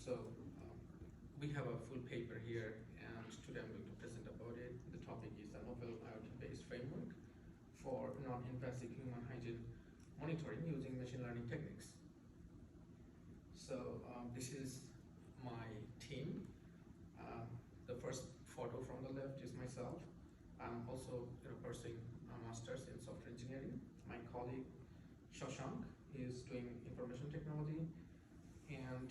So we have a full paper here, and today I'm going to present about it. The topic is a novel IoT-based framework for non-invasive human hygiene monitoring using machine learning techniques. So this is my team. The first photo from the left is myself. I'm also pursuing a master's in software engineering. My colleague Shashank is doing information technology, and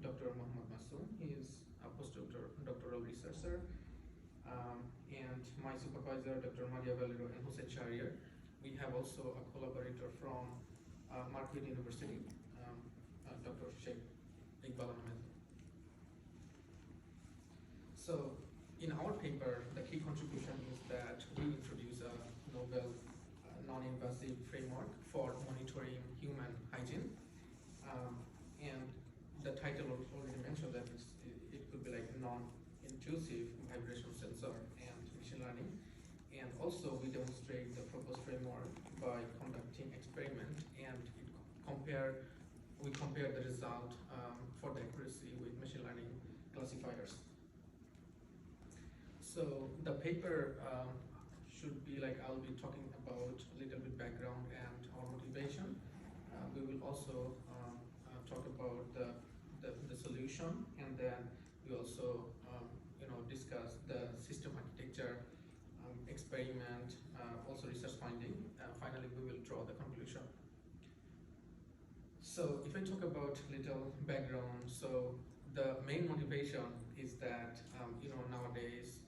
Dr. Mohammad Masoom, he is a postdoctoral researcher, and my supervisor, Dr. Maria Valero and Hussein Shahriar. We have also a collaborator from Marquette University, Dr. Sheikh Iqbal Ahmed. So in our paper, the key contribution is that we introduce a novel non-invasive framework for monitoring human hygiene. And the title already mentioned that it could be like non-intrusive vibration sensor and machine learning. And also we demonstrate the proposed framework by conducting experiment, and we compare the result for the accuracy with machine learning classifiers. So the paper should be like, I'll be talking about a little bit background and our motivation. We will also talk about the solution, and then we also discuss the system architecture, experiment, also research finding. Finally, we will draw the conclusion. So if I talk about little background, so the main motivation is that nowadays,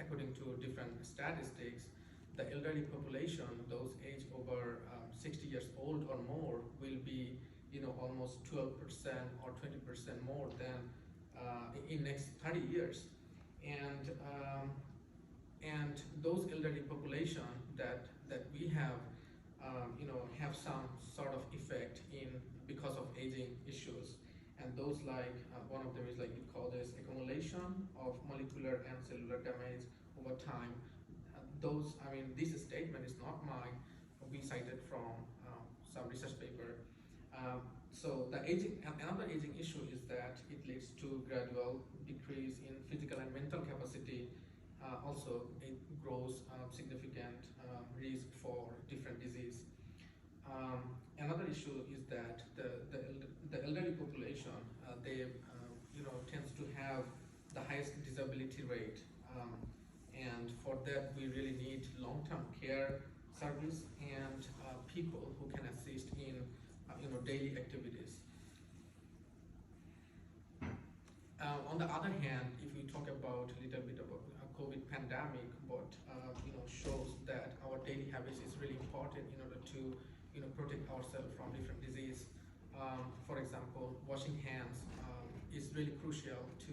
according to different statistics, the elderly population, those aged over 60 years old or more, will be almost 12% or 20% more than in next 30 years, and those elderly population that we have have some sort of effect in because of aging issues. And those like one of them is like it called as accumulation of molecular and cellular damage over time. This statement is not mine. We cited from some research paper. So the another aging issue is that it leads to gradual decrease in physical and mental capacity. Also, it grows significant risk for different disease. Another issue is that the elderly population they tends to have the highest disability rate, and for that we really need long-term care service and people who can assist in daily activities. On the other hand, if we talk about a little bit about COVID pandemic, what shows that our daily habits is really important in order to protect ourselves from different disease. For example, washing hands is really crucial to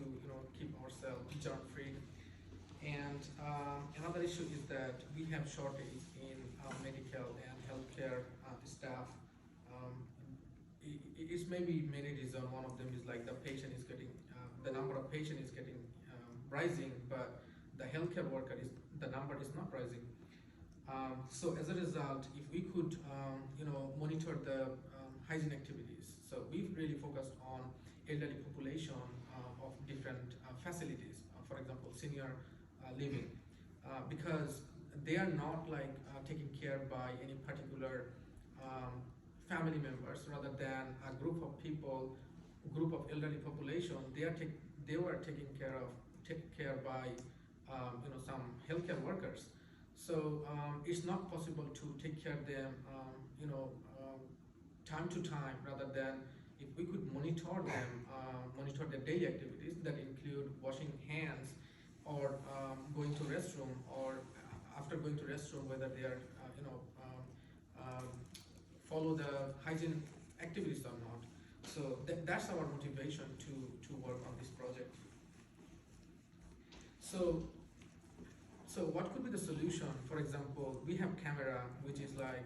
keep ourselves germ-free. And another issue is that we have shortage in medical and healthcare staff. It is maybe many reasons. One of them is like the patient is getting, the number of patient is getting rising, but the healthcare worker the number is not rising. So as a result, if we could monitor the hygiene activities, so we've really focused on elderly population of different facilities, for example, senior living, because they are not like taken care by any particular family members, rather than a group of people, group of elderly population. They were taken care by some healthcare workers. So it's not possible to take care of them time to time, rather than if we could monitor them, monitor their daily activities that include washing hands, or going to restroom, or after going to restroom, whether they are follow the hygiene activities or not. So that's our motivation to work on this project. So what could be the solution? For example, we have camera, which is like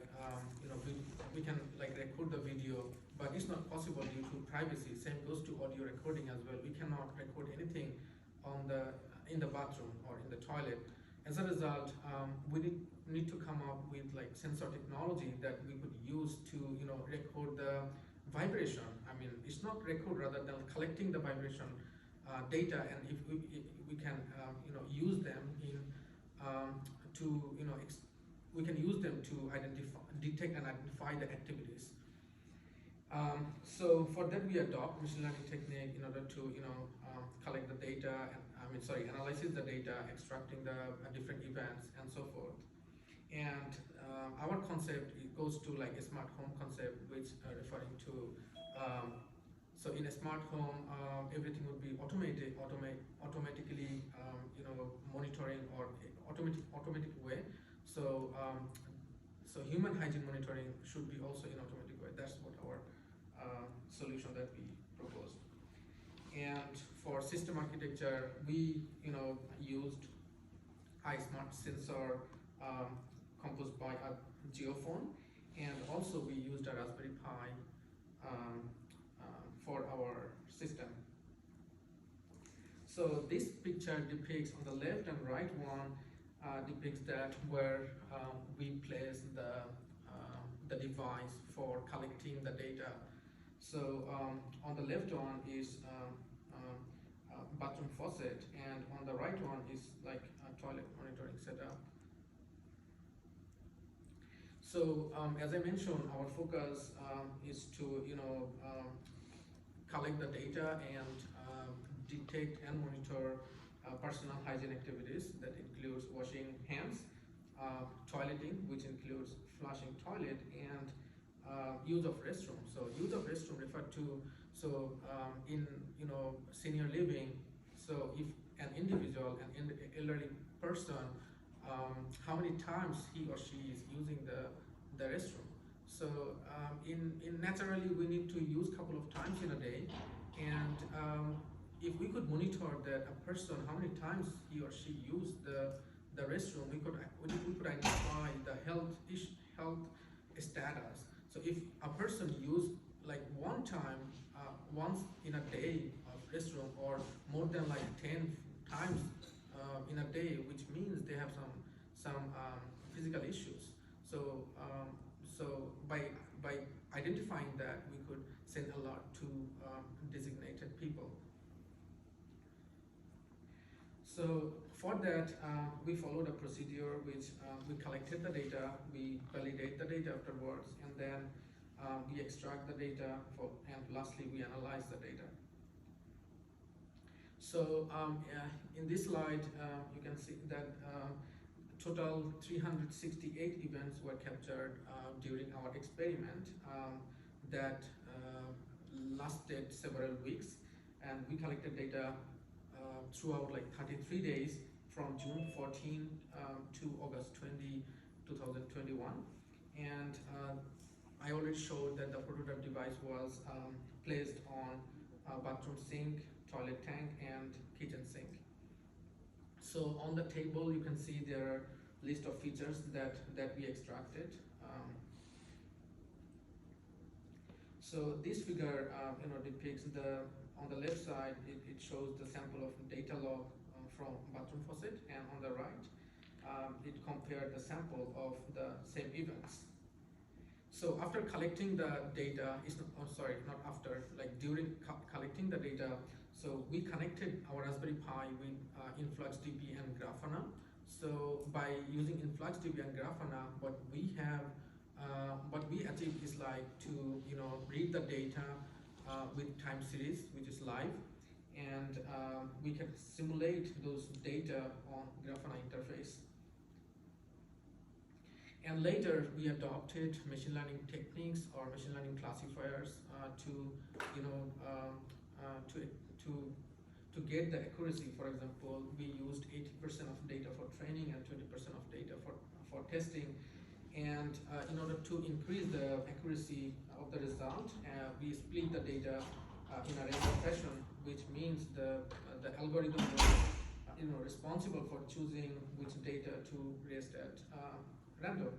we can like record the video, but it's not possible due to privacy. Same goes to audio recording as well. We cannot record anything in the bathroom or in the toilet. As a result, we need to come up with like sensor technology that we could use to record the vibration. I mean, it's not record, rather than collecting the vibration data, and if we can use them in to we can use them to detect and identify the activities. So for that we adopt machine learning technique in order to collect the data and analyze the data, extracting the different events and so forth. And our concept, it goes to like a smart home concept, which referring to so in a smart home everything would be automatically monitoring or automatic way. So so human hygiene monitoring should be also in automatic way. That's what our solution that we proposed. And for system architecture, we used iSmart sensor composed by a geophone, and also we used a Raspberry Pi for our system. So this picture depicts, on the left and right one depicts that where we place the device for collecting the data. So on the left one is bathroom faucet, and on the right one is like a toilet monitoring setup. So as I mentioned, our focus is to collect the data and detect and monitor personal hygiene activities that includes washing hands, toileting, which includes flushing toilet, and use of restroom. So use of restroom referred to, so in senior living, so if an individual, an elderly person, how many times he or she is using the restroom. So in naturally we need to use couple of times in a day, and if we could monitor that a person how many times he or she used the restroom, we could identify the health status. So if a person used like one time once in a day of restroom, or more than like 10 times in a day, which means they have some physical issues. So so by identifying that, we could send alert to designated people. So for that, we followed a procedure which we collected the data, we validate the data afterwards, and then we extract the data, and lastly we analyze the data. So in this slide, you can see that total 368 events were captured during our experiment that lasted several weeks, and we collected data throughout like 33 days from June 14 to August 20, 2021. And I already showed that the prototype device was placed on a bathroom sink, toilet tank, and kitchen sink. So on the table you can see there are list of features that we extracted. So this figure depicts on the left side it shows the sample of data log from bathroom faucet, and on the right it compared the sample of the same events. So after collecting the data, not after, like during collecting the data, so we connected our Raspberry Pi with InfluxDB and Grafana. So by using InfluxDB and Grafana, what we achieved is like to read the data with time series, which is live, and we can simulate those data on Grafana interface. And later we adopted machine learning techniques or machine learning classifiers to get the accuracy. For example, we used 80% of data for training and 20% of data for testing. And in order to increase the accuracy of the result, we split the data in a random fashion, which means the algorithm was responsible for choosing which data to rest at random.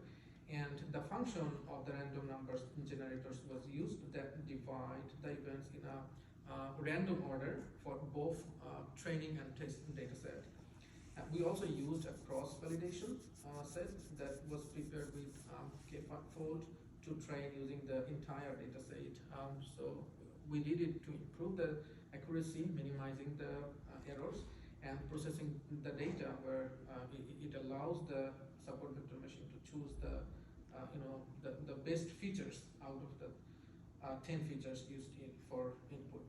And the function of the random numbers generators was used that divide the events in a random order for both training and test data set. We also used a cross validation set that was prepared with k-fold to to train using the entire data set. So we did it to improve the accuracy, minimizing the errors, and processing the data where it allows the subordinate machine to choose the the best features out of the 10 features used for input.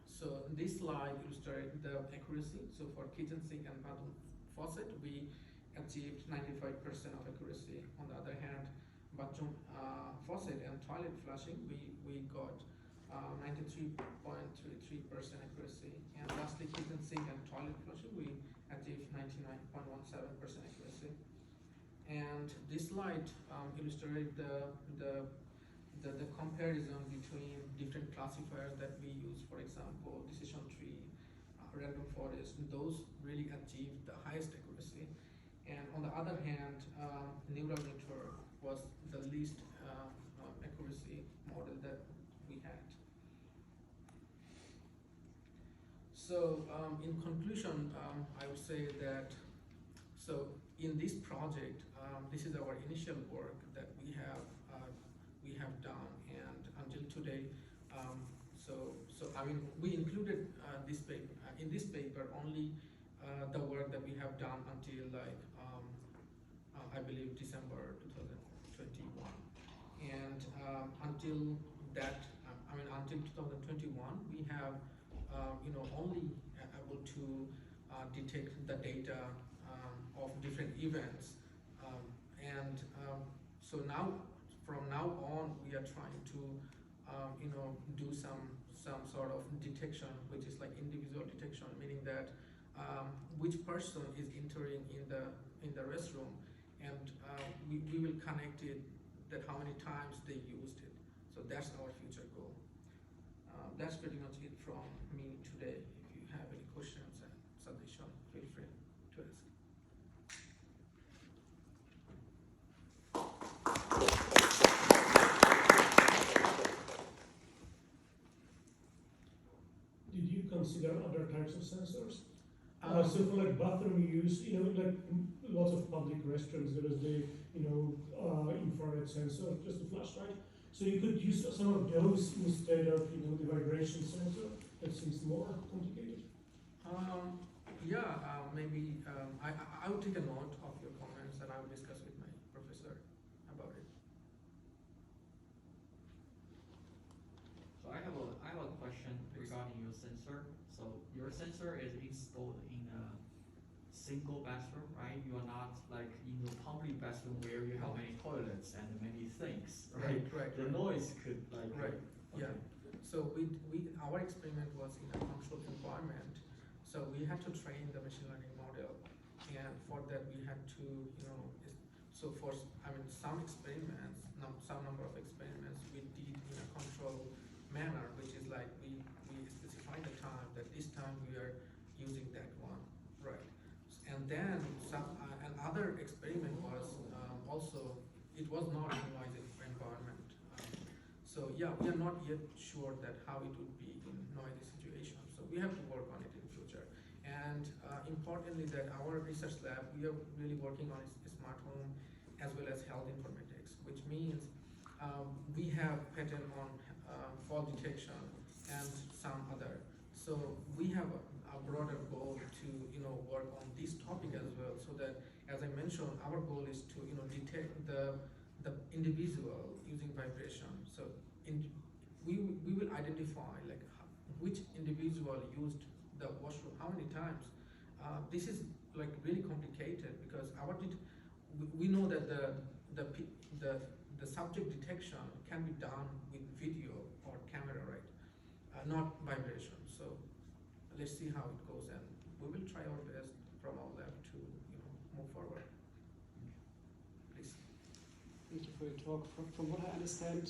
So this slide illustrates the accuracy. So for kitchen sink and bathroom faucet, we achieved 95% of accuracy. On the other hand, bathroom faucet and toilet flushing, we got 93.33% accuracy. And lastly, kitchen sink and toilet flushing, we achieved 99.17% accuracy. And this slide illustrates the comparison between different classifiers that we use. For example, decision tree, random forest, those really achieved the highest accuracy. And on the other hand, neural network was the least accuracy model that we had. So in conclusion, I would say that in this project, this is our initial work that we have done, and until today, I mean, we included this paper in this paper only the work that we have done until I believe December 2021, and until that, until 2021, we have only able to detect the data of different events, so now from now on we are trying to do some sort of detection, which is like individual detection, meaning that which person is entering in the restroom, and we will connect it that how many times they used it. So that's our future goal. That's pretty much it from me today. If you have any questions and suggestions, feel free to ask. Did you consider other types of sensors? So for like bathroom use, like lots of public restrooms, there is the infrared sensor, just a flashlight. So you could use some of those instead of the vibration sensor. That seems more complicated. Maybe I would take a note of your comments and I will discuss with my professor about it. So I have a question regarding your sensor. So your sensor is installed in a single bathroom, right? You are not like in the public bathroom where you have many toilets and many sinks, right? Right. The noise could like. Right. Okay. Yeah. So our experiment was in a controlled environment. So we had to train the machine learning model, and for that we had to, so for some experiments, some number of experiments we did in a controlled manner, which is like we specify the time that this time we are using that one, right? And then another experiment was also, it was not in noisy environment. So yeah, we are not yet sure that how it would be in noisy situations. So we have to work on it in future. And importantly, that our research lab, we are really working on smart home as well as health informatics, which means we have patent on fall detection and some other. So we have a broader goal to work on this topic as well, so that, as I mentioned, our goal is to detect the individual using vibration. So we will identify like which individual used the washroom how many times. This is like really complicated because we know that the subject detection can be done with video or camera, right? Not vibration. So let's see how it goes, and we will try our best from our lab to move forward. Please. Thank you for your talk. From what I understand,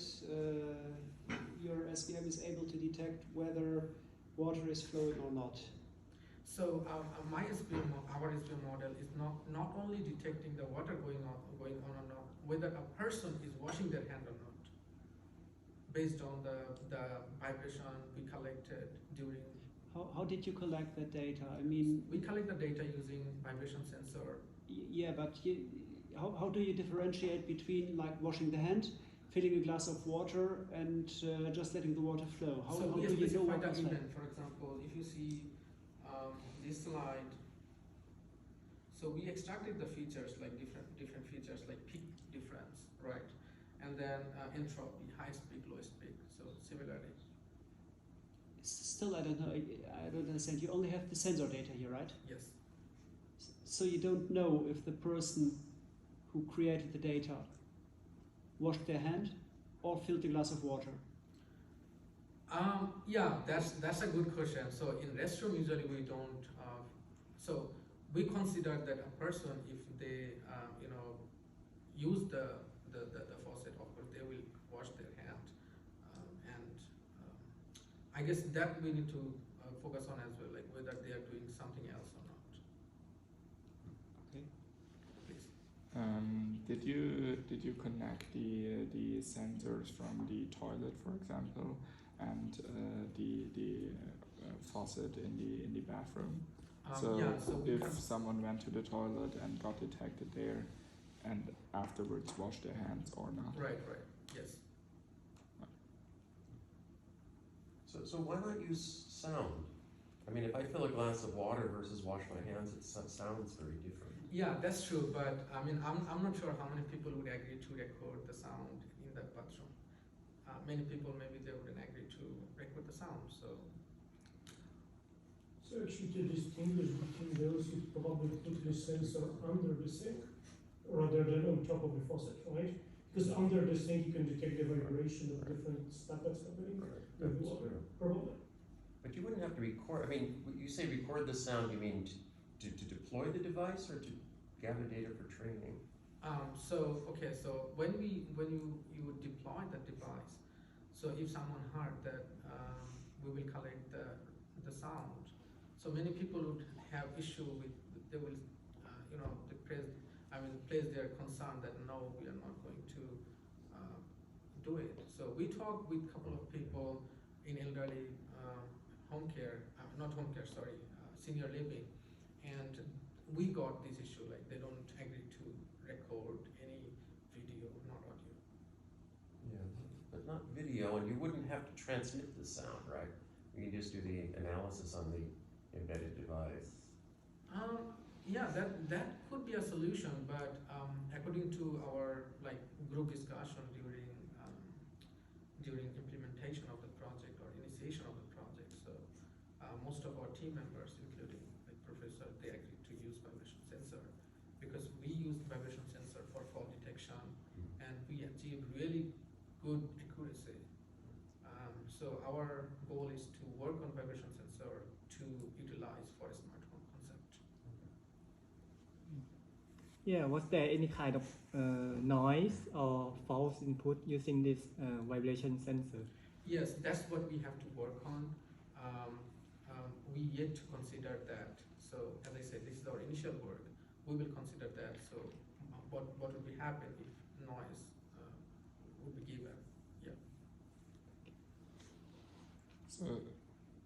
your SVM is able to detect whether water is flowing or not. So our SVM model is not only detecting the water going on or not, whether a person is washing their hand or not, based on the vibration we collected during. How did you collect that data? I mean, we collect the data using vibration sensor. Yeah, but how do you differentiate between like washing the hand, filling a glass of water, and just letting the water flow? How So we do you know specify what the is event. like? For example, if you see this slide, so we extracted the features like different features like peak difference, right? And then entropy, highest peak, lowest peak. So similarly. Still, I don't know. I don't understand. You only have the sensor data here, right? Yes. So you don't know if the person who created the data washed their hand or filled a glass of water. Yeah, that's a good question. So in restroom, usually we don't. So we consider that a person, if they use the faucet, of course they will wash their hand, and I guess that we need to focus on as well, like whether they are doing something else or not. Okay. Please. Did you connect the sensors from the toilet, for example, and the faucet in the bathroom? So Yeah, so we if can, someone went to the toilet and got detected there, and afterwards washed their hands or not? right, yes. So why not use sound? I mean, if I fill a glass of water versus wash my hands, it sounds very different. Yeah, that's true, but I mean, I'm not sure how many people would agree to record the sound in the bathroom. Many people, maybe they wouldn't agree to record the sound, so. So actually to distinguish between those who probably put the sensor under the sink rather than on top of the faucet, right? Because under the sink you can detect the vibration of different stuff that's happening with the That's water, true. probably. But you wouldn't have to record, I mean, you say record the sound, you mean to deploy the device or to gather data for training? So when you would deploy the device, so if someone heard that, we will collect the sound. So many people would have issue with, they will, place their concern that no, we are not going to do it. So we talked with a couple of people in elderly senior living, and we got this issue, like they don't agree to record any video, not audio. Yeah, but not video, and you wouldn't have to transmit the sound, right? You can just do the analysis on the embedded device. Yeah, that could be a solution, but according to our group discussion during implementation of the project or initiation of the project, so most of our team members, including professor, they agreed to use vibration sensor because we used vibration sensor for fall detection and we achieved really good accuracy. So our goal is to work on vibration sensor to utilize for a smart home concept. Yeah, was there any kind of noise or false input using this vibration sensor? Yes, that's what we have to work on. We yet to consider that. So as I said, this is our initial work. We will consider that. So what would be happen if noise would be given? Yeah.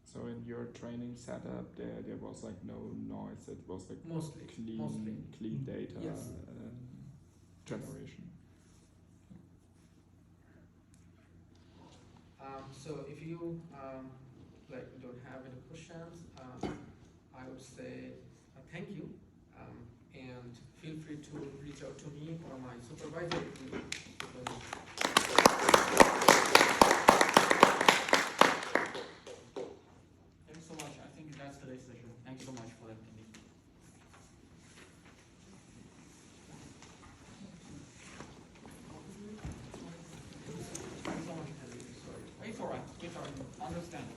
So in your training setup, there was like no noise. It was like Mostly. clean data Yes. generation. So if you don't have any questions, I would say thank you, and feel free to reach out to me or my supervisor. Thanks so much. I think that's today's session. Thanks so much for attending. Thanks so much, Kelly. Sorry. It's all right. Understand.